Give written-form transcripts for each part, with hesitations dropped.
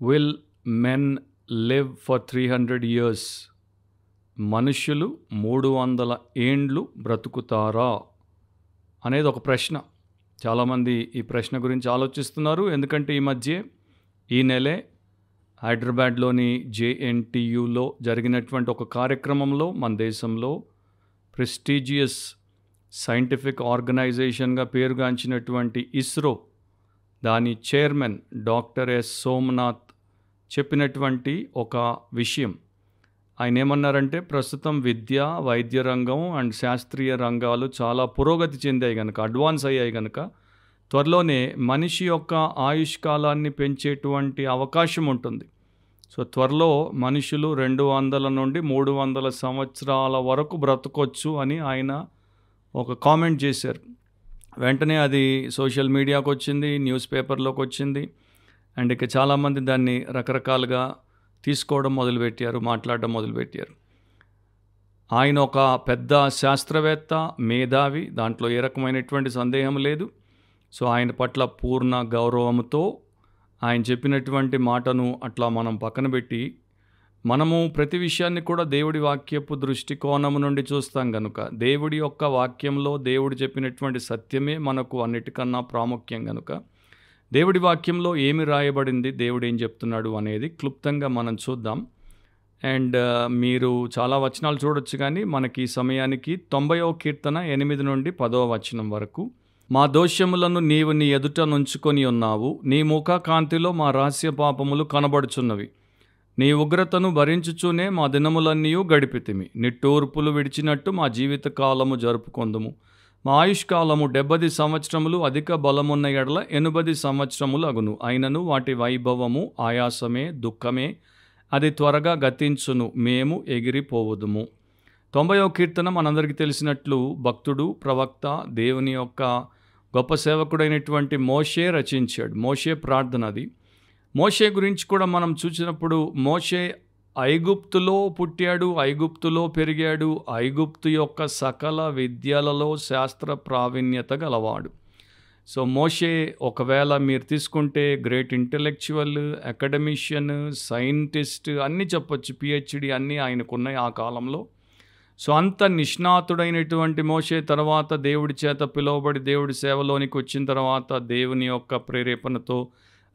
Will men live for 300 years? మనుష్యులు 300 ఏండ్లు బ్రతుకుతారా అనేది ఒక ప్రశ్న. చాలామంది ఈ ప్రశ్న గురించి ఆలోచిస్తున్నారు. ఎందుకంటే ఈ నెలే హైదరాబాద్లోని JNTUలో జరిగినటువంటి ఒక కార్యక్రమంలో మన దేశంలో ప్రెస్టీజియస్ సైంటిఫిక్ ఆర్గనైజేషన్గా పేరుగాంచినటువంటి ఇస్రో దాని చైర్మన్ డాక్టర్ ఎస్ సోమనాథ్ చెప్పినటువంటి ఒక విషయం. ఆయన ఏమన్నారంటే, ప్రస్తుతం విద్య, వైద్య రంగం అండ్ శాస్త్రీయ రంగాలు చాలా పురోగతి చెందాయి కనుక, అడ్వాన్స్ అయ్యాయి కనుక త్వరలోనే మనిషి యొక్క ఆయుష్కాలాన్ని పెంచేటువంటి అవకాశం ఉంటుంది. సో త్వరలో మనుషులు 200 నుండి 300 సంవత్సరాల వరకు బ్రతకొచ్చు అని ఆయన ఒక కామెంట్ చేశారు. వెంటనే అది సోషల్ మీడియాకు వచ్చింది, న్యూస్ పేపర్లోకి వచ్చింది. అండ్ ఇక చాలామంది దాన్ని రకరకాలుగా తీసుకోవడం మొదలుపెట్టారు, మాట్లాడడం మొదలుపెట్టారు. ఆయన ఒక పెద్ద శాస్త్రవేత్త, మేధావి, దాంట్లో ఏ రకమైనటువంటి సందేహం లేదు. సో ఆయన పట్ల పూర్ణ గౌరవంతో ఆయన చెప్పినటువంటి మాటను అట్లా మనం పక్కన పెట్టి, మనము ప్రతి విషయాన్ని కూడా దేవుడి వాక్యపు దృష్టికోణం నుండి చూస్తాం కనుక, దేవుడి యొక్క వాక్యంలో దేవుడు చెప్పినటువంటి సత్యమే మనకు అన్నిటికన్నా ప్రాముఖ్యం కనుక, దేవుడి వాక్యంలో ఏమి రాయబడింది, దేవుడు ఏం చెప్తున్నాడు అనేది క్లుప్తంగా మనం చూద్దాం. అండ్ మీరు చాలా వచనాలు చూడొచ్చు, కానీ మనకి ఈ సమయానికి 90వ కీర్తన 8 నుండి 10వ వచనం వరకు. మా దోషములను నీవు నీ ఎదుట నుంచుకొని ఉన్నావు, నీ ముఖ కాంతిలో మా రహస్య పాపములు కనబడుచున్నవి. నీ ఉగ్రతను భరించుచూనే మా దినములన్నీ గడిపితిమి. నిట్టూర్పులు విడిచినట్టు మా జీవిత కాలము జరుపుకొందుము. మా ఆయుష్కాలము 70 సంవత్సరములు, అధిక బలమున్న ఎడల 80 సంవత్సరములు అగును. అయినను వాటి వైభవము ఆయాసమే, దుఃఖమే, అది త్వరగా గతించును, మేము ఎగిరిపోవుదుము. 90వ కీర్తన మనందరికీ తెలిసినట్లు భక్తుడు, ప్రవక్త, దేవుని యొక్క గొప్ప సేవకుడైనటువంటి మోషే రచించాడు. మోషే ప్రార్థన అది. మోషే గురించి కూడా మనం చూసినప్పుడు, మోషే ఐగుప్తులో పుట్టాడు, ఐగుప్తులో పెరిగాడు, ఐగుప్తు యొక్క సకల విద్యలలో శాస్త్ర ప్రావీణ్యత గలవాడు. సో మోషే ఒకవేళ మీరు తీసుకుంటే గ్రేట్ ఇంటెలెక్చువల్, అకాడమిషియన్, సైంటిస్ట్ అన్నీ చెప్పొచ్చు, PhD అన్నీ ఆయనకున్నాయి ఆ కాలంలో. సో అంత నిష్ణాతుడైనటువంటి మోషే తర్వాత దేవుడి చేత పిలువబడి దేవుడి సేవలోనికి వచ్చిన తర్వాత దేవుని యొక్క ప్రేరేపణతో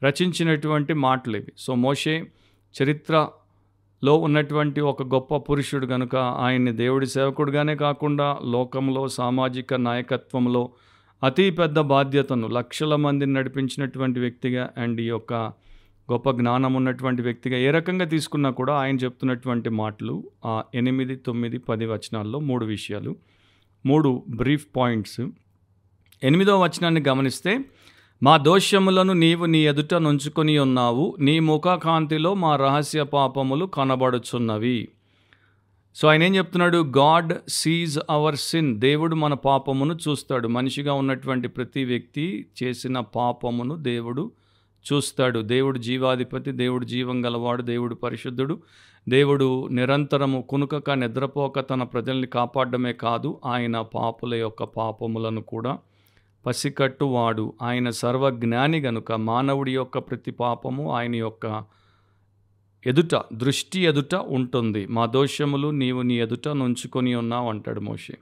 రచించినటువంటి మాటలు ఇవి. సో మోషే చరిత్రలో ఉన్నటువంటి ఒక గొప్ప పురుషుడు కనుక ఆయన్ని దేవుడి సేవకుడిగానే కాకుండా లోకంలో సామాజిక నాయకత్వంలో అతి పెద్ద బాధ్యతను, లక్షల మందిని నడిపించినటువంటి వ్యక్తిగా అండ్ ఈ యొక్క గొప్ప జ్ఞానం ఉన్నటువంటి వ్యక్తిగా ఏ రకంగా తీసుకున్నా కూడా ఆయన చెప్తున్నటువంటి మాటలు ఆ 8, 9, 10 వచనాల్లో 3 విషయాలు, 3 బ్రీఫ్ పాయింట్స్. 8వ వచనాన్ని గమనిస్తే, మా దోషములను నీవు నీ ఎదుట నుంచుకొని ఉన్నావు, నీ ముఖకాంతిలో మా రహస్య పాపములు కనబడుచున్నవి. సో ఆయన ఏం చెప్తున్నాడు? God seize hour sin. దేవుడు మన పాపమును చూస్తాడు. మనిషిగా ఉన్నటువంటి ప్రతి వ్యక్తి చేసిన పాపమును దేవుడు చూస్తాడు. దేవుడు జీవాధిపతి, దేవుడు జీవం గలవాడు, దేవుడు పరిశుద్ధుడు. దేవుడు నిరంతరము కునుకక నిద్రపోక తన ప్రజల్ని కాపాడమే కాదు, ఆయన పాపుల యొక్క పాపములను కూడా పసికట్టువాడు. ఆయన సర్వజ్ఞాని గనుక మానవుడి యొక్క ప్రతి పాపము ఆయన యొక్క దృష్టి ఎదుట ఉంటుంది. మా దోషములు నీవు నీ ఎదుట నుంచుకొని ఉన్నావు అంటాడు మోషే.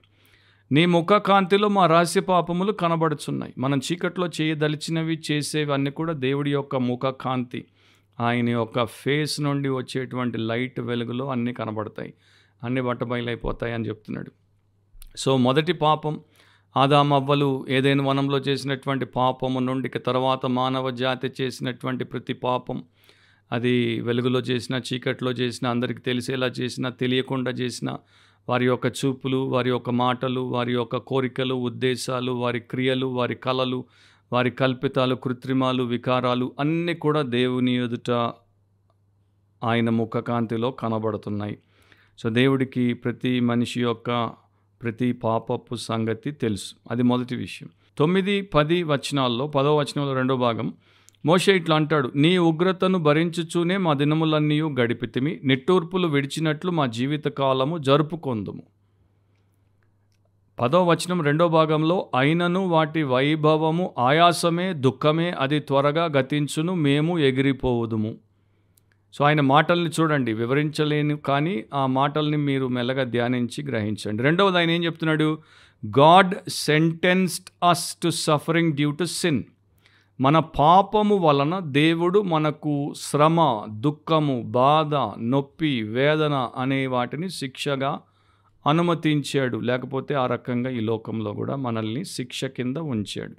నీ ముఖ కాంతిలో మా రహస్య పాపములు కనబడుచున్నాయి. మనం చీకట్లో చేయదలిచినవి చేసేవి అన్నీ కూడా దేవుడి యొక్క ముఖ కాంతి, ఆయన యొక్క ఫేస్ నుండి వచ్చేటువంటి లైట్ వెలుగులో అన్నీ కనబడతాయి, అన్నీ బట్టబయలైపోతాయి అని చెప్తున్నాడు. సో మొదటి పాపం ఆదాము అవ్వలు ఏదైనా వనంలో చేసినటువంటి పాపము నుండి తర్వాత మానవ జాతి చేసినటువంటి ప్రతి పాపం, అది వెలుగులో చేసిన, చీకట్లో చేసిన, అందరికీ తెలిసేలా చేసిన, తెలియకుండా చేసిన, వారి యొక్క చూపులు, వారి యొక్క మాటలు, వారి యొక్క కోరికలు, ఉద్దేశాలు, వారి క్రియలు, వారి కలలు, వారి కల్పితాలు, కృత్రిమాలు, వికారాలు అన్నీ కూడా దేవుని ఎదుట ఆయన ముఖకాంతిలో కనబడుతున్నాయి. సో దేవుడికి ప్రతి మనిషి యొక్క ప్రతి పాపపు సంగతి తెలుసు. అది మొదటి విషయం. 9, 10 వచనాల్లో 10వ వచనంలో 2వ భాగం మోషే ఇట్లా అంటాడు, నీ ఉగ్రతను భరించుచూనే మా దినములన్నీ గడిపితిమి, నిట్టూర్పులు విడిచినట్లు మా జీవిత కాలము జరుపుకొందుము. 10వ వచనం 2వ భాగంలో అయినను వాటి వైభవము ఆయాసమే, దుఃఖమే, అది త్వరగా గతించును, మేము ఎగిరిపోవుదుము. సో ఆయన మాటల్ని చూడండి, వివరించలేను కానీ ఆ మాటల్ని మీరు మెల్లగా ధ్యానించి గ్రహించండి. రెండవది ఆయన ఏం చెప్తున్నాడు? God sentenced us to suffering due to sin. మన పాపము వలన దేవుడు మనకు శ్రమ, దుఃఖము, బాధ, నొప్పి, వేదన అనే వాటిని శిక్షగా అనుమతించాడు. లేకపోతే ఆ రకంగా ఈ లోకంలో కూడా మనల్ని శిక్ష కింద ఉంచాడు.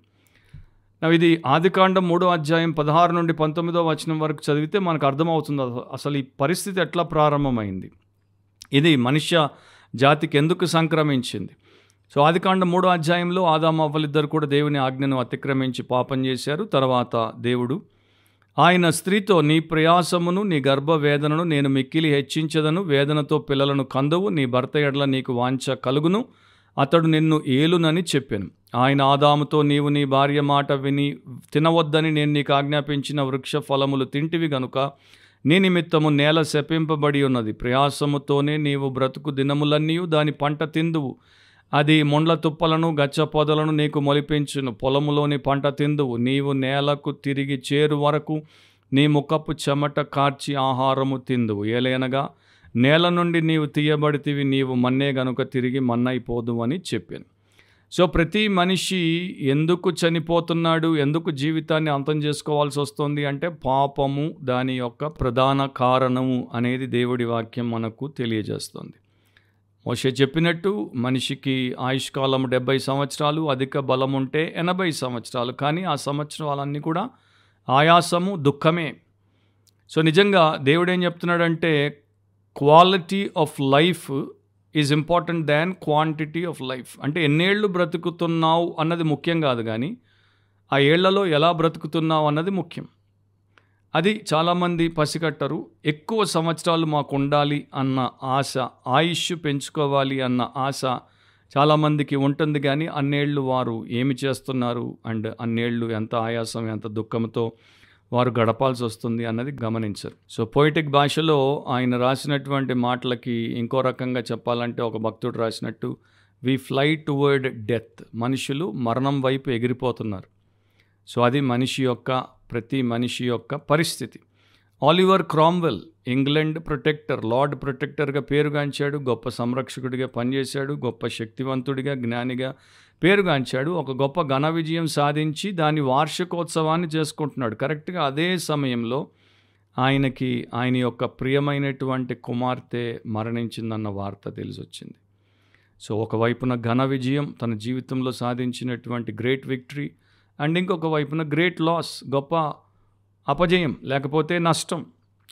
ఇది ఆదికాండం 3వ అధ్యాయం 16 నుండి 19వ వచనం వరకు చదివితే మనకు అర్థమవుతుంది అసలు ఈ పరిస్థితి ఎట్లా ప్రారంభమైంది, ఇది మనుష్య జాతికి ఎందుకు సంక్రమించింది. సో ఆదికాండం 3వ అధ్యాయంలో ఆదాము అవ్వలిద్దరు కూడా దేవుని ఆజ్ఞను అతిక్రమించి పాపం చేశారు. తర్వాత దేవుడు ఆయన స్త్రీతో, నీ ప్రయాసమును నీ గర్భవేదనను నేను మిక్కిలి హెచ్చించదను, వేదనతో పిల్లలను కందువు, నీ భర్త ఎడల నీకు వాంఛ కలుగును, అతడు నిన్ను ఏలునని చెప్పాను. ఆయన ఆదాముతో, నీవు నీ భార్య మాట విని తినవద్దని నేను నీకు ఆజ్ఞాపించిన వృక్ష ఫలములు తింటివి గనుక నీ నిమిత్తము నేల శపింపబడి ఉన్నది. ప్రయాసముతోనే నీవు బ్రతుకు దినములన్నీ దాని పంట తిందువు. అది మొండ్ల తుప్పలను గచ్చ పొదలను నీకు మొలిపించును. పొలములోని పంట తిందువు. నీవు నేలకు తిరిగి చేరు వరకు నీ ముఖపు చెమట కార్చి ఆహారము తిందువు. ఏలైనగా నేల నుండి నీవు తీయబడితివి, నీవు మన్నే గనుక తిరిగి మన్నైపోదు అని చెప్పాను. సో ప్రతి మనిషి ఎందుకు చనిపోతున్నాడు, ఎందుకు జీవితాన్ని అంతం చేసుకోవాల్సి వస్తుంది అంటే పాపము దాని యొక్క ప్రధాన కారణము అనేది దేవుడి వాక్యం మనకు తెలియజేస్తుంది. మోషే చెప్పినట్టు మనిషికి ఆయుష్కాలం 70 సంవత్సరాలు, అధిక బలం ఉంటే 80 సంవత్సరాలు. కానీ ఆ సంవత్సరాలన్నీ కూడా ఆయాసము, దుఃఖమే. సో నిజంగా దేవుడు ఏం చెప్తున్నాడంటే quality of life is important than quantity of life. అంటే ఎన్నేళ్ళు బ్రతుకుతున్నావు అన్నది ముఖ్యం కాదు, కానీ ఆ ఏళ్లలో ఎలా బ్రతుకుతున్నావు అన్నది ముఖ్యం. అది చాలామంది పసిగట్టరు. ఎక్కువ సంవత్సరాలు మాకు ఉండాలి అన్న ఆశ, ఆయుష్ పెంచుకోవాలి అన్న ఆశ చాలామందికి ఉంటుంది, కానీ అన్నేళ్ళు వారు ఏమి చేస్తున్నారు అండ్ అన్నేళ్ళు ఎంత ఆయాసం, ఎంత దుఃఖంతో వారు గడపాల్సి వస్తుంది అన్నది గమనించరు. సో పోయిటిక్ భాషలో ఆయన రాసినటువంటి మాటలకి ఇంకో రకంగా చెప్పాలంటే ఒక భక్తుడు రాసినట్టు, వి ఫ్లై టువర్డ్ డెత్. మనుషులు మరణం వైపు ఎగిరిపోతున్నారు. సో అది ప్రతి మనిషి యొక్క పరిస్థితి. Oliver Cromwell England protector, lord ప్రొటెక్టర్గా పేరుగాంచాడు. గొప్ప సంరక్షకుడిగా పనిచేశాడు. గొప్ప శక్తివంతుడిగా, జ్ఞానిగా పేరుగాంచాడు. ఒక గొప్ప ఘన విజయం సాధించి దాని వార్షికోత్సవాన్ని చేసుకుంటున్నాడు. కరెక్ట్గా అదే సమయంలో ఆయన యొక్క ప్రియమైనటువంటి కుమార్తె మరణించిందన్న వార్త తెలిసొచ్చింది. సో ఒకవైపున ఘన విజయం, తన జీవితంలో సాధించినటువంటి గ్రేట్ విక్టరీ, అండ్ ఇంకొక వైపున గ్రేట్ లాస్, గొప్ప అపజయం లేకపోతే నష్టం.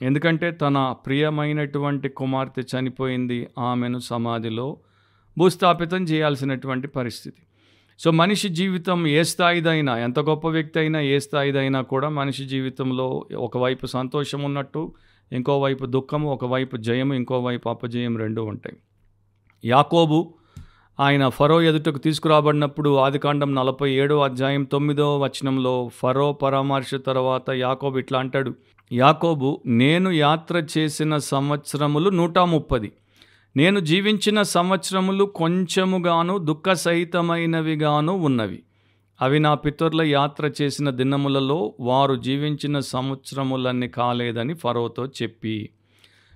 ఎందుకంటే తన ప్రియమైనటువంటి కుమార్తె చనిపోయింది, ఆమెను సమాధిలో భూస్థాపితం చేయాల్సినటువంటి పరిస్థితి. సో మనిషి జీవితం ఏ స్థాయిదైనా, ఎంత గొప్ప వ్యక్తి అయినా, ఏ స్థాయిదైనా కూడా మనిషి జీవితంలో ఒకవైపు సంతోషం ఉన్నట్టు, ఇంకోవైపు దుఃఖము, ఒకవైపు జయము, ఇంకోవైపు అపజయం రెండూ ఉంటాయి. యాకోబు ఆయన ఫరో ఎదుటకు తీసుకురాబడినప్పుడు ఆదికాండం 47వ అధ్యాయం 9వ వచనంలో ఫరో పరామర్శ తర్వాత యాకోబు ఇట్లా అంటాడు, యాకోబు, నేను యాత్ర చేసిన సంవత్సరములు 130, నేను జీవించిన సంవత్సరములు కొంచెముగాను దుఃఖ సహితమైనవిగాను ఉన్నవి. అవి నా పితరుల యాత్ర చేసిన దినములలో వారు జీవించిన సంవత్సరములన్నీ కాలేదని ఫరోతో చెప్పి.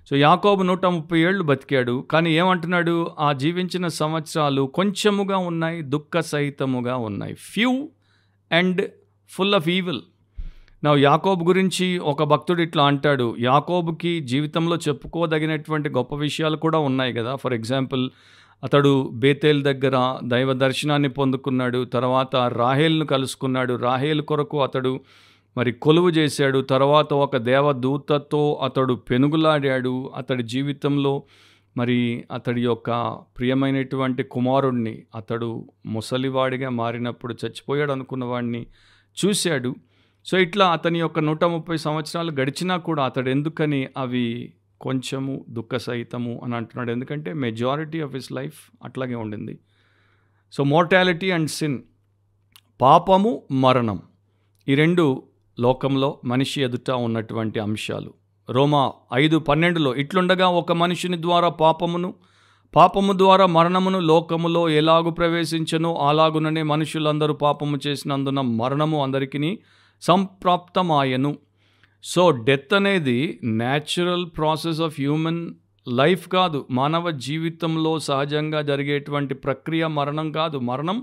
సో యాకోబు 130 ఏళ్ళు బతికాడు. కానీ ఏమంటున్నాడు? ఆ జీవించిన సంవత్సరాలు కొంచెముగా ఉన్నాయి, దుఃఖ సహితముగా ఉన్నాయి. Few and full of evil. నా యాకోబు గురించి ఒక భక్తుడు ఇట్లా అంటాడు, యాకోబుకి జీవితంలో చెప్పుకోదగినటువంటి గొప్ప విషయాలు కూడా ఉన్నాయి కదా. ఫర్ ఎగ్జాంపుల్, అతడు బేతేల్ దగ్గర దైవ దర్శనాన్ని పొందుకున్నాడు. తర్వాత రాహేల్ను కలుసుకున్నాడు. రాహేల్ కొరకు అతడు కొలువు చేశాడు. తర్వాత ఒక దేవదూతతో అతడు పెనుగులాడాడు. అతడి జీవితంలో అతడి యొక్క ప్రియమైనటువంటి కుమారుణ్ణి, అతడు ముసలివాడిగా మారినప్పుడు చచ్చిపోయాడు అనుకున్న వాడిని చూశాడు. సో ఇట్లా అతని యొక్క 130 సంవత్సరాలు గడిచినా కూడా అతడు ఎందుకని అవి కొంచెము దుఃఖ సహితము అని అంటున్నాడు? ఎందుకంటే మెజారిటీ ఆఫ్ హిస్ లైఫ్ అట్లాగే ఉండింది. సో మోర్టాలిటీ అండ్ సిన్, పాపము, మరణం, ఈ రెండు లోకంలో మనిషి ఎదుట ఉన్నటువంటి అంశాలు. రోమా 5:12 ఇట్లుండగా ఒక మనుషుని ద్వారా పాపము ద్వారా మరణమును లోకములో ఎలాగు ప్రవేశించెనో అలాగుననే మనుషులందరూ పాపము చేసినందున మరణము అందరికీ సంప్రాప్తమాయను. సో డెత్ అనేది natural process of human life కాదు, మానవ జీవితంలో సహజంగా జరిగేటువంటి ప్రక్రియ మరణం కాదు. మరణం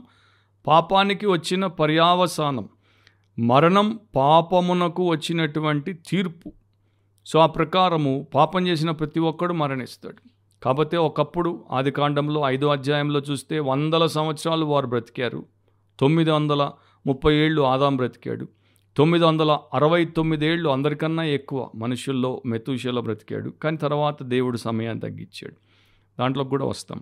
పాపానికి వచ్చిన పర్యావసానం, మరణం పాపమునకు వచ్చినటువంటి తీర్పు. సో ఆ ప్రకారము పాపం చేసిన ప్రతి ఒక్కడు మరణిస్తాడు. కాకపోతే ఒకప్పుడు ఆదికాండంలో 5వ అధ్యాయంలో చూస్తే 100 సంవత్సరాలు వారు బ్రతికారు. 930 ఏళ్ళు ఆదాం బ్రతికాడు. 969 ఏళ్ళు అందరికన్నా ఎక్కువ మనుషుల్లో మెతూషెల బ్రతికాడు. కానీ తర్వాత దేవుడు సమయాన్ని తగ్గించాడు. దాంట్లోకి కూడా వస్తాం.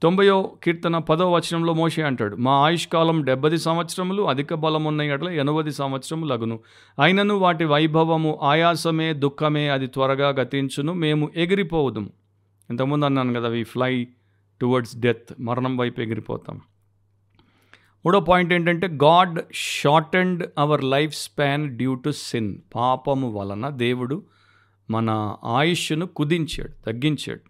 90వ కీర్తన 10వ వచనంలో మోషే అంటాడు, మా ఆయుష్కాలం 70 సంవత్సరములు, అధిక బలమున్న ఎడల 80 సంవత్సరములు అగును. అయినను వాటి వైభవము ఆయాసమే, దుఃఖమే, అది త్వరగా గతించును, మేము ఎగిరిపోవుదుము. ఇంతకుముందు అన్నాను కదా, వి ఫ్లై టువర్డ్స్ డెత్, మరణం వైపు ఎగిరిపోతాం. మూడో పాయింట్ ఏంటంటే, God shortened our life span due to sin. పాపము వలన దేవుడు మన ఆయుష్ను కుదించాడు, తగ్గించాడు.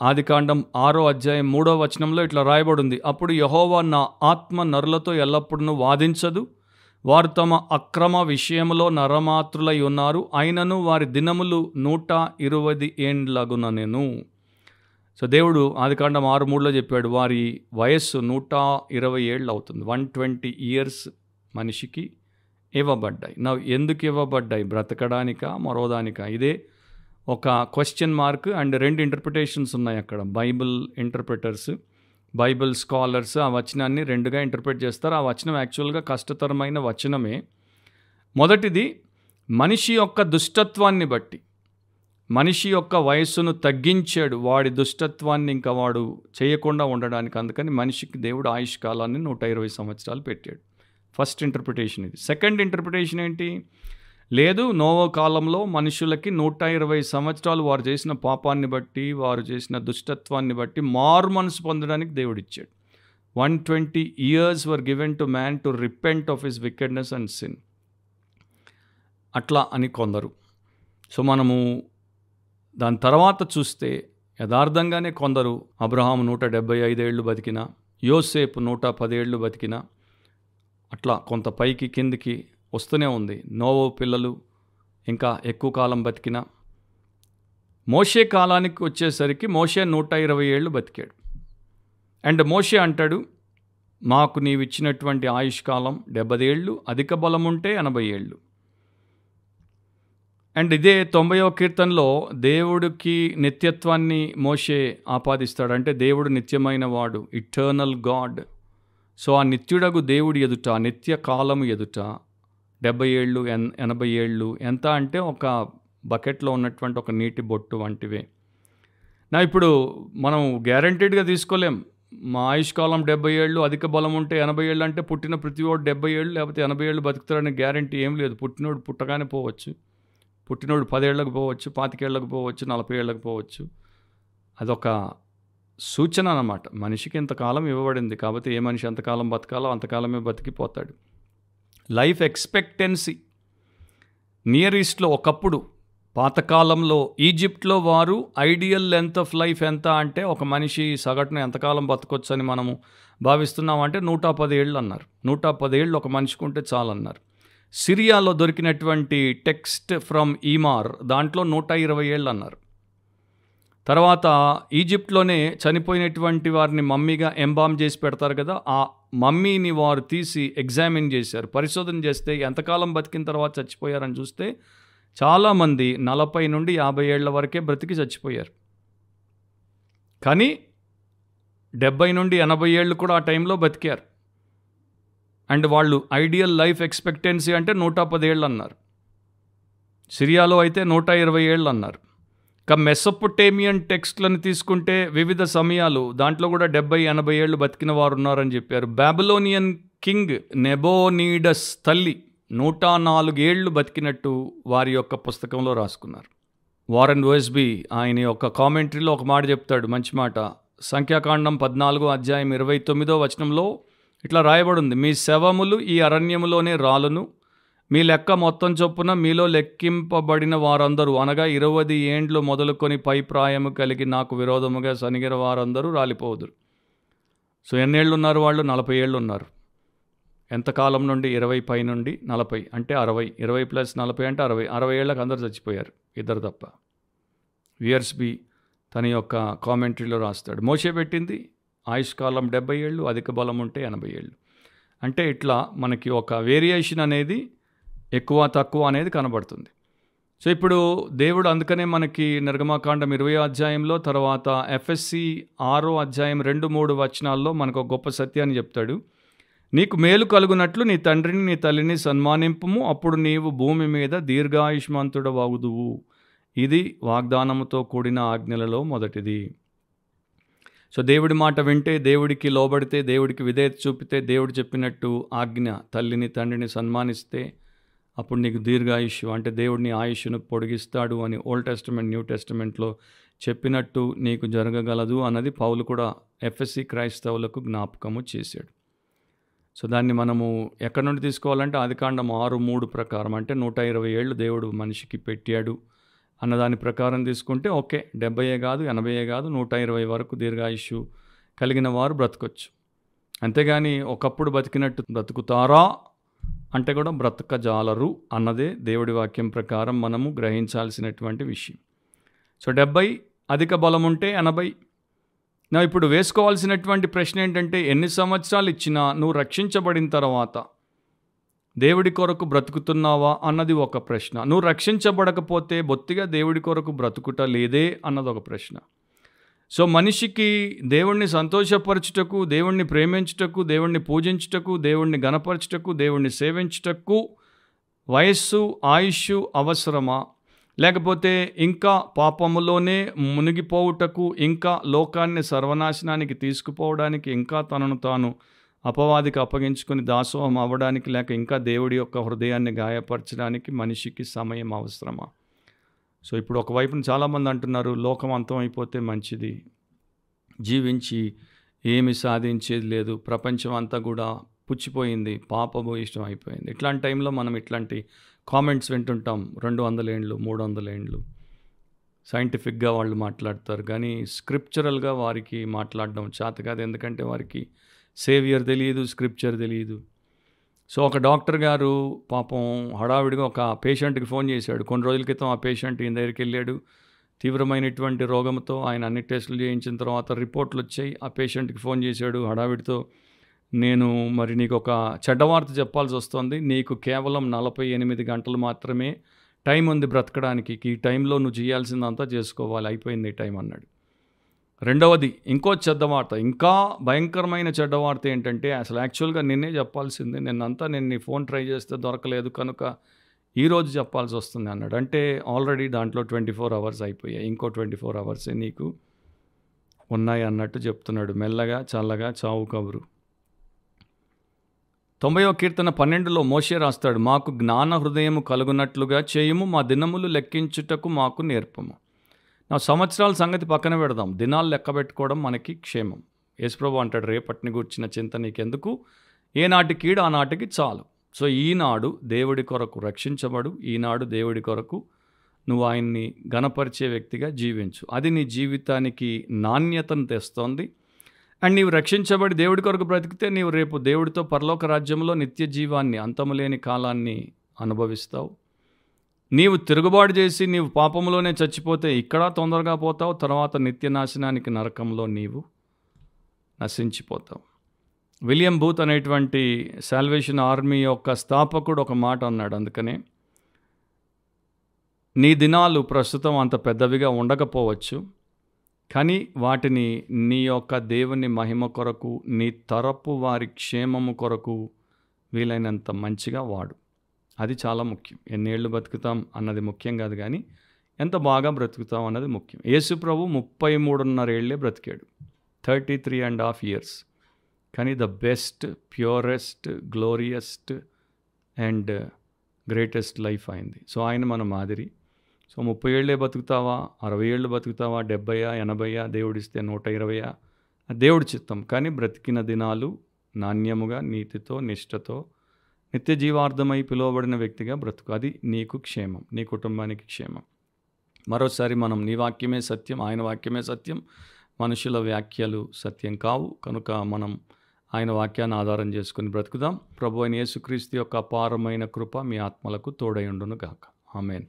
ఆదికాండం 6వ అధ్యాయం 3వ వచనంలో ఇట్లా రాయబడింది, అప్పుడు యెహోవా నా ఆత్మ నరులతో ఎల్లప్పుడూ వాదించదు, వారు తమ అక్రమ విషయంలో నరమాత్రులై ఉన్నారు, అయినను వారి దినములు 120 ఏండ్లగుననెను. సో దేవుడు ఆదికాండం 6:3లో చెప్పాడు, వారి వయస్సు 120 ఏళ్ళు అవుతుంది. 120 ఇయర్స్ మనిషికి ఇవ్వబడ్డాయి. ఎందుకు ఇవ్వబడ్డాయి? బ్రతకడానికా, మరోదానికా? ఇదే ఒక క్వశ్చన్ మార్క్. అండ్ 2 ఇంటర్ప్రిటేషన్స్ ఉన్నాయి అక్కడ. బైబిల్ ఇంటర్ప్రిటర్స్, బైబిల్ స్కాలర్స్ ఆ వచనాన్ని 2గా ఇంటర్ప్రిట్ చేస్తారు. ఆ వచనం యాక్చువల్గా కష్టతరమైన వచనమే. మొదటిది, మనిషి యొక్క దుష్టత్వాన్ని బట్టి మనిషి యొక్క వయస్సును తగ్గించాడు, వాడి దుష్టత్వాన్ని ఇంకా వాడు చేయకుండా ఉండడానికి. అందుకని మనిషికి దేవుడు ఆయుష్ కాలాన్ని 120 సంవత్సరాలు పెట్టాడు. ఫస్ట్ ఇంటర్ప్రిటేషన్ ఇది. సెకండ్ ఇంటర్ప్రిటేషన్ ఏంటి? లేదు, నోవో కాలంలో మనుషులకి 120 సంవత్సరాలు వారు చేసిన పాపాన్ని బట్టి, వారు చేసిన దుష్టత్వాన్ని బట్టి మారు మనసు పొందడానికి దేవుడిచ్చాడు. 120 years were given to man to repent of his wickedness and sin. అట్లా అని కొందరు. సో మనము దాని తర్వాత చూస్తే యథార్థంగానే కొందరు, అబ్రహాము 175 ఏళ్ళు బతికిన, యోసేపు 110 ఏళ్ళు బతికిన, అట్లా కొంత పైకి కిందికి వస్తూనే ఉంది. నోవో పిల్లలు ఇంకా ఎక్కువ కాలం బతికిన. మోషే కాలానికి వచ్చేసరికి మోషే 120 ఏళ్ళు బతికాడు. అండ్ మోషే అంటాడు, మాకు నీవిచ్చినటువంటి ఆయుష్ కాలం 70 ఏళ్ళు, అధిక బలం ఉంటే 80 ఏళ్ళు. అండ్ ఇదే 90వ కీర్తనలో దేవుడికి నిత్యత్వాన్ని మోషే ఆపాదిస్తాడు. అంటే దేవుడు నిత్యమైన వాడు, ఇటర్నల్ గాడ్. సో ఆ నిత్యుడగు దేవుడి ఎదుట, నిత్య కాలము ఎదుట 70 ఏళ్ళు, 80 ఏళ్ళు ఎంత అంటే ఒక బకెట్లో ఉన్నటువంటి ఒక నీటి బొట్టు వంటివే. ఇప్పుడు మనం గ్యారంటీడ్గా తీసుకోలేం. మా ఆయుష్కాలం 70 ఏళ్ళు, అధిక బలం ఉంటే 80 ఏళ్ళు అంటే పుట్టిన ప్రతి వాడు 70 ఏళ్ళు లేకపోతే 80 ఏళ్ళు బతుకుతారనే గ్యారంటీ ఏం లేదు. పుట్టినోడు పుట్టగానే పోవచ్చు, పుట్టినోడు 10 ఏళ్ళకు పోవచ్చు, 25 ఏళ్ళకు పోవచ్చు, 40 ఏళ్ళకు పోవచ్చు. అదొక సూచన అన్నమాట. మనిషికి ఇంతకాలం ఇవ్వబడింది కాబట్టి ఏ మనిషి ఎంతకాలం బతకాలో అంతకాలమే బతికిపోతాడు. లైఫ్ ఎక్స్పెక్టెన్సీ నియర్ ఈస్ట్లో ఒకప్పుడు పాతకాలంలో ఈజిప్ట్లో వారు ఐడియల్ లెంత్ ఆఫ్ లైఫ్ ఎంత అంటే ఒక మనిషి సగటున ఎంతకాలం బతకొచ్చు అని మనము భావిస్తున్నామంటే 110 ఏళ్ళు అన్నారు. 110 ఏళ్ళు ఒక మనిషికి ఉంటే చాలన్నారు. సిరియాలో దొరికినటువంటి టెక్స్ట్ ఫ్రమ్ ఈమార్ దాంట్లో 120 ఏళ్ళు అన్నారు. తర్వాత ఈజిప్ట్లోనే చనిపోయినటువంటి వారిని మమ్మీగా ఎంబామ్ చేసి పెడతారు కదా, ఆ మమ్మీని వారు తీసి ఎగ్జామిన్ చేశారు, పరిశోధన చేస్తే ఎంతకాలం బతికిన తర్వాత చచ్చిపోయారని చూస్తే చాలామంది 40 నుండి 50 ఏళ్ల వరకే బ్రతికి చచ్చిపోయారు. కానీ 70 నుండి 80 ఏళ్ళు కూడా ఆ టైంలో బతికారు. అండ్ వాళ్ళు ఐడియల్ లైఫ్ ఎక్స్పెక్టెన్సీ అంటే 110 ఏళ్ళు అన్నారు. సిరియాలో అయితే 120 ఏళ్ళు అన్నారు. ఇక మెసొపొటేమియన్ టెక్స్ట్లను తీసుకుంటే వివిధ సమయాలు దాంట్లో కూడా 70-80 ఏళ్ళు బతికిన వారు ఉన్నారని చెప్పారు. బాబిలోనియన్ కింగ్ నెబోనీడస్ తల్లి 104 ఏళ్ళు బతికినట్టు వారి యొక్క పుస్తకంలో రాసుకున్నారు. వారెన్ ఓఎస్బీ ఆయన యొక్క కామెంటరీలో ఒక మాట చెప్తాడు, మంచి మాట. సంఖ్యాకాండం 14వ అధ్యాయం 29వ వచనంలో ఇట్లా రాయబడింది, మీ శవములు ఈ అరణ్యములోనే రాలును, మీ లెక్క మొత్తం చొప్పున మీలో లెక్కింపబడిన వారందరూ అనగా 20 ఏండ్లు మొదలుకొని పై ప్రాయము కలిగి నాకు విరోధముగా సనిగిన వారందరూ రాలిపోదురు. సో ఎన్నేళ్ళు ఉన్నారు వాళ్ళు? 40 ఏళ్ళు ఉన్నారు. ఎంతకాలం నుండి 20 పై నుండి 40 అంటే 60, 20 ప్లస్ 40 అంటే 60, 60 ఏళ్ళకి అందరు చచ్చిపోయారు, ఇద్దరు తప్ప. వియర్స్బీ తన యొక్క కామెంటరీలో రాస్తాడు, మోషే పెట్టింది ఆయుష్కాలం 70 ఏళ్ళు, అధిక బలం ఉంటే 80 ఏళ్ళు. అంటే ఇట్లా మనకి ఒక వేరియేషన్ అనేది ఎక్కువ తక్కువ అనేది కనబడుతుంది. సో ఇప్పుడు దేవుడు అందుకనే మనకి నిర్గమాకాండం 20వ అధ్యాయంలో, తర్వాత ఎఫ్ఎస్సి 6వ అధ్యాయం 2-3 వచనాల్లో మనకు ఒక గొప్ప సత్యాన్ని చెప్తాడు. నీకు మేలు కలుగునట్లు నీ తండ్రిని నీ తల్లిని సన్మానింపుము, అప్పుడు నీవు భూమి మీద దీర్ఘాయుష్మంతుడవగుదువు. ఇది వాగ్దానముతో కూడిన ఆజ్ఞలలో మొదటిది. సో దేవుడి మాట వింటే, దేవుడికి లోబడితే, దేవుడికి విధేయత చూపితే, దేవుడు చెప్పినట్టు ఆజ్ఞ తల్లిని తండ్రిని సన్మానిస్తే అప్పుడు నీకు దీర్ఘాయుష్, అంటే దేవుడిని ఆయుష్ను పొడిగిస్తాడు అని ఓల్డ్ టెస్టమెంట్ న్యూ టెస్టమెంట్లో చెప్పినట్టు నీకు జరగగలదు అన్నది పౌలు కూడా ఎఫ్ఎస్సి క్రైస్తవులకు జ్ఞాపకము చేశాడు. సో దాన్ని మనము ఎక్కడి నుండి తీసుకోవాలంటే ఆదికాండం 6:3 ప్రకారం, అంటే 120 ఏళ్ళు దేవుడు మనిషికి పెట్టాడు అన్నదాని ప్రకారం తీసుకుంటే ఓకే, 70 కాదు 80 కాదు 120 వరకు దీర్ఘాయుష్ కలిగిన వారు బ్రతకొచ్చు. అంతేగాని ఒకప్పుడు బతికినట్టు బ్రతుకుతారా అంటే కూడా బ్రతకజాలరు అన్నదే దేవుడి వాక్యం ప్రకారం మనము గ్రహించాల్సినటువంటి విషయం. సో 70 అధిక బలం ఉంటే 80. నా ఇప్పుడు వేసుకోవాల్సినటువంటి ప్రశ్న ఏంటంటే, ఎన్ని సంవత్సరాలు ఇచ్చినా నువ్వు రక్షించబడిన తర్వాత దేవుడి కొరకు బ్రతుకుతున్నావా అన్నది ఒక ప్రశ్న. నువ్వు రక్షించబడకపోతే బొత్తిగా దేవుడి కొరకు బ్రతుకుట లేదే అన్నది ఒక ప్రశ్న. సో మనిషికి దేవుణ్ణి సంతోషపరచుటకు, దేవుణ్ణి ప్రేమించుటకు, దేవుణ్ణి పూజించుటకు, దేవుణ్ణి గణపరచుటకు, దేవుణ్ణి సేవించుటకు వయస్సు ఆయుష్ అవసరమా, లేకపోతే ఇంకా పాపములోనే మునిగిపోవుటకు, ఇంకా లోకాన్ని సర్వనాశనానికి తీసుకుపోవడానికి, ఇంకా తనను తాను అపవాదికి అప్పగించుకొని దాసోహం అవ్వడానికి, లేక ఇంకా దేవుడి యొక్క హృదయాన్ని గాయపరచడానికి మనిషికి సమయం అవసరమా? సో ఇప్పుడు ఒకవైపున చాలామంది అంటున్నారు, లోకం అంతం అయిపోతే మంచిది, జీవించి ఏమి సాధించేది లేదు, ప్రపంచం అంతా కూడా పుచ్చిపోయింది, పాపము ఇష్టం అయిపోయింది. ఇట్లాంటి టైంలో మనం ఇట్లాంటి కామెంట్స్ వింటుంటాం. 200 ఏండ్లు 300 ఏండ్లు సైంటిఫిక్గా వాళ్ళు మాట్లాడతారు, కానీ స్క్రిప్చరల్గా వారికి మాట్లాడడం చేత కాదు. ఎందుకంటే వారికి సేవియర్ తెలియదు, స్క్రిప్చర్ తెలియదు. సో ఒక డాక్టర్ గారు పాపం హడావిడిగా ఒక పేషెంట్కి ఫోన్ చేశాడు. కొన్ని రోజుల క్రితం ఆ పేషెంట్ ఈయన దగ్గరికి వెళ్ళాడు. తీవ్రమైనటువంటి రోగంతో ఆయన అన్ని టెస్టులు చేయించిన తర్వాత రిపోర్ట్లు వచ్చాయి. ఆ పేషెంట్కి ఫోన్ చేశాడు హడావిడితో, నేను మరి నీకు ఒక చెడ్డవార్త చెప్పాల్సి వస్తుంది, నీకు కేవలం 48 గంటలు మాత్రమే టైం ఉంది బ్రతకడానికి, ఈ టైంలో నువ్వు చేయాల్సిందంతా చేసుకోవాలి, అయిపోయింది ఈ టైం అన్నాడు. రెండవది ఇంకో చెడ్డవార్త, ఇంకా భయంకరమైన చెడ్డవార్త ఏంటంటే, అసలు యాక్చువల్గా నిన్నే చెప్పాల్సిందే, నిన్నంతా నేను నీ ఫోన్ ట్రై చేస్తే దొరకలేదు కనుక ఈరోజు చెప్పాల్సి వస్తుంది అన్నాడు. అంటే ఆల్రెడీ దాంట్లో 24 అవర్స్ అయిపోయాయి, ఇంకో 24 అవర్సే నీకు ఉన్నాయి అన్నట్టు చెప్తున్నాడు. మెల్లగా చల్లగా చావు కబురు. 90వ కీర్తన 12లో మోషే రాస్తాడు, మాకు జ్ఞాన హృదయము కలుగునట్లుగా చేయుము, మా దినములు లెక్కించుటకు మాకు నేర్పము. నా సంవత్సరాల సంగతి పక్కన పెడదాం, దినాలు లెక్క పెట్టుకోవడం మనకి క్షేమం. యేసుప్రభు అంటాడు, రేపటిని గూర్చిన చింత నీకెందుకు, ఏనాటి కీడు ఆనాటికి చాలు. సో ఈనాడు దేవుడి కొరకు రక్షించబడు, ఈనాడు దేవుడి కొరకు నువ్వు ఆయన్ని గణపరిచే వ్యక్తిగా జీవించు. అది నీ జీవితానికి నాణ్యతను తెస్తోంది. అండ్ నీవు రక్షించబడి దేవుడి కొరకు బ్రతికితే నీవు రేపు దేవుడితో పరలోక రాజ్యంలో నిత్య జీవాన్ని, అంతములేని కాలాన్ని అనుభవిస్తావు. నీవు తిరుగుబాటు చేసి నీవు పాపంలోనే చచ్చిపోతే ఇక్కడ తొందరగా పోతావు, తర్వాత నిత్య నాశనానికి నరకంలో నీవు నశించిపోతావు. విలియం బూత్ అనేటువంటి సాల్వేషన్ ఆర్మీ యొక్క స్థాపకుడు ఒక మాట అన్నాడు, అందుకనే నీ దినాలు ప్రస్తుతం అంత పెద్దవిగా ఉండకపోవచ్చు, కానీ వాటిని నీ యొక్క దేవుని మహిమ కొరకు, నీ తరపు వారి క్షేమము కొరకు వీలైనంత మంచిగా వాడు. అది చాలా ముఖ్యం. ఎన్నేళ్ళు బతుకుతాం అన్నది ముఖ్యం కాదు, కానీ ఎంత బాగా బ్రతుకుతాం అన్నది ముఖ్యం. యేసు ప్రభు 33.5 ఏళ్ళే బ్రతికాడు, 33.5 years. కానీ the best, purest, gloriest and greatest life అయింది. సో ఆయన మన మాదిరి. సో 30 ఏళ్ళే బతుకుతావా, 60 ఏళ్ళు బతుకుతావా, 70, 80, దేవుడిస్తే 120, దేవుడి చిత్తం. కానీ బ్రతికిన దినాలు నాణ్యముగా, నీతితో, నిష్ఠతో, నిత్య జీవార్థమై పిలువబడిన వ్యక్తిగా బ్రతుకు. అది నీకు క్షేమం, నీ కుటుంబానికి క్షేమం. మరోసారి మనం నీ వాక్యమే సత్యం, ఆయన వాక్యమే సత్యం, మనుషుల వ్యాఖ్యలు సత్యం కావు. కనుక మనం ఆయన వాక్యాన్ని ఆధారం చేసుకుని బ్రతుకుదాం. ప్రభు అయిన యేసుక్రీస్తు యొక్క అపారమైన కృప మీ ఆత్మలకు తోడై ఉండును గాక. ఆమేన్.